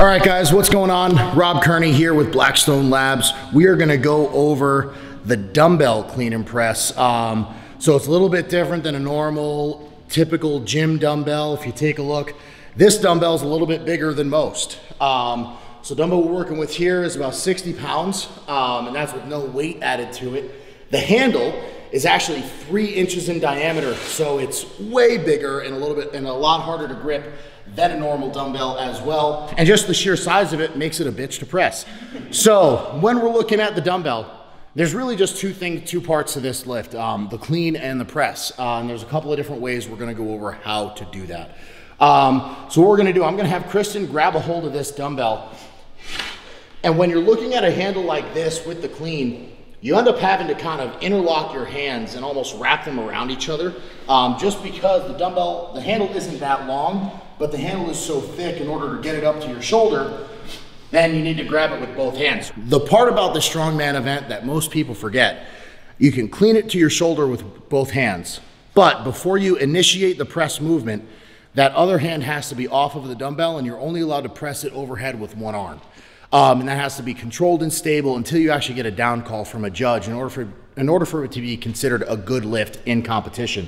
All right, guys, what's going on? Rob Kearney here with Blackstone Labs. We are gonna go over the Dumbbell Clean Press. So it's a little bit different than a normal, typical gym dumbbell. If you take a look, this dumbbell is a little bit bigger than most. So dumbbell we're working with here is about 60 pounds, and that's with no weight added to it. The handle is actually 3 inches in diameter, so it's way bigger and a lot harder to grip than a normal dumbbell as well. And just the sheer size of it makes it a bitch to press. So when we're looking at the dumbbell, there's really just two parts to this lift, the clean and the press. And there's a couple of different ways we're gonna go over how to do that. So what we're gonna do, I'm gonna have Kristen grab a hold of this dumbbell. And when you're looking at a handle like this with the clean, you end up having to kind of interlock your hands and almost wrap them around each other, just because the handle isn't that long, but the handle is so thick. In order to get it up to your shoulder, then you need to grab it with both hands. The part about the Strongman event that most people forget, you can clean it to your shoulder with both hands, but before you initiate the press movement, that other hand has to be off of the dumbbell and you're only allowed to press it overhead with one arm. And that has to be controlled and stable until you actually get a down call from a judge in order for it to be considered a good lift in competition.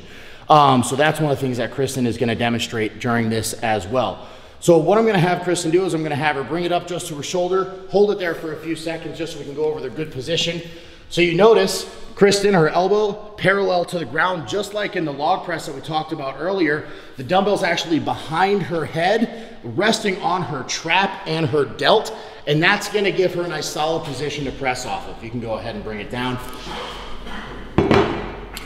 So that's one of the things that Kristen is gonna demonstrate during this as well. So what I'm gonna have Kristen do is I'm gonna have her bring it up just to her shoulder, hold it there for a few seconds just so we can go over the good position. So you notice Kristen, her elbow parallel to the ground, just like in the log press that we talked about earlier. The dumbbell's actually behind her head, resting on her trap and her delt, and that's gonna give her a nice solid position to press off of. You can go ahead and bring it down.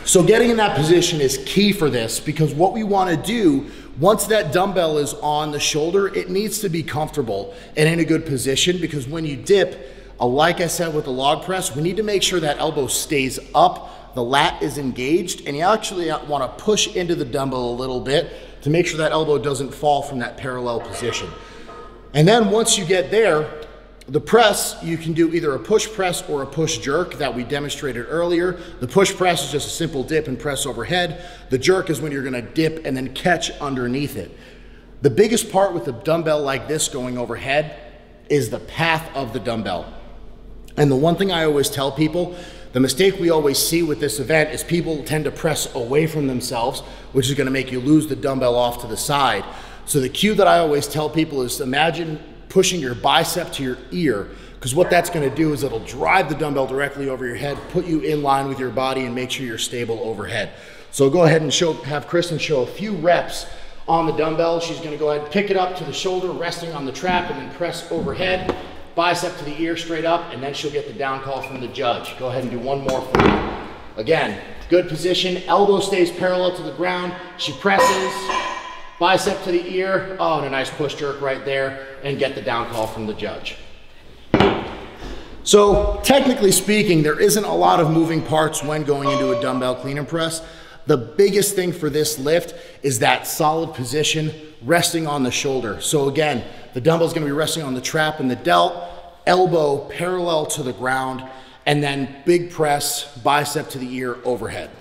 So getting in that position is key for this, because what we wanna do, once that dumbbell is on the shoulder, it needs to be comfortable and in a good position, because when you dip, like I said with the log press, we need to make sure that elbow stays up, the lat is engaged, and you actually wanna push into the dumbbell a little bit to make sure that elbow doesn't fall from that parallel position. And then once you get there, the press, you can do either a push press or a push jerk that we demonstrated earlier. The push press is just a simple dip and press overhead. The jerk is when you're gonna dip and then catch underneath it. The biggest part with a dumbbell like this going overhead is the path of the dumbbell. And the one thing I always tell people, the mistake we always see with this event is people tend to press away from themselves, which is gonna make you lose the dumbbell off to the side. So the cue that I always tell people is imagine pushing your bicep to your ear, because what that's gonna do is it'll drive the dumbbell directly over your head, put you in line with your body, and make sure you're stable overhead. So go ahead and have Kristen show a few reps on the dumbbell. She's gonna go ahead and pick it up to the shoulder, resting on the trap, and then press overhead, bicep to the ear straight up, and then she'll get the down call from the judge. Go ahead and do one more for me. Again, good position, elbow stays parallel to the ground, she presses, bicep to the ear, oh, and a nice push jerk right there, and get the down call from the judge. So technically speaking, there isn't a lot of moving parts when going into a dumbbell clean and press. The biggest thing for this lift is that solid position resting on the shoulder. So again, the dumbbell's gonna be resting on the trap and the delt, elbow parallel to the ground, and then big press, bicep to the ear overhead.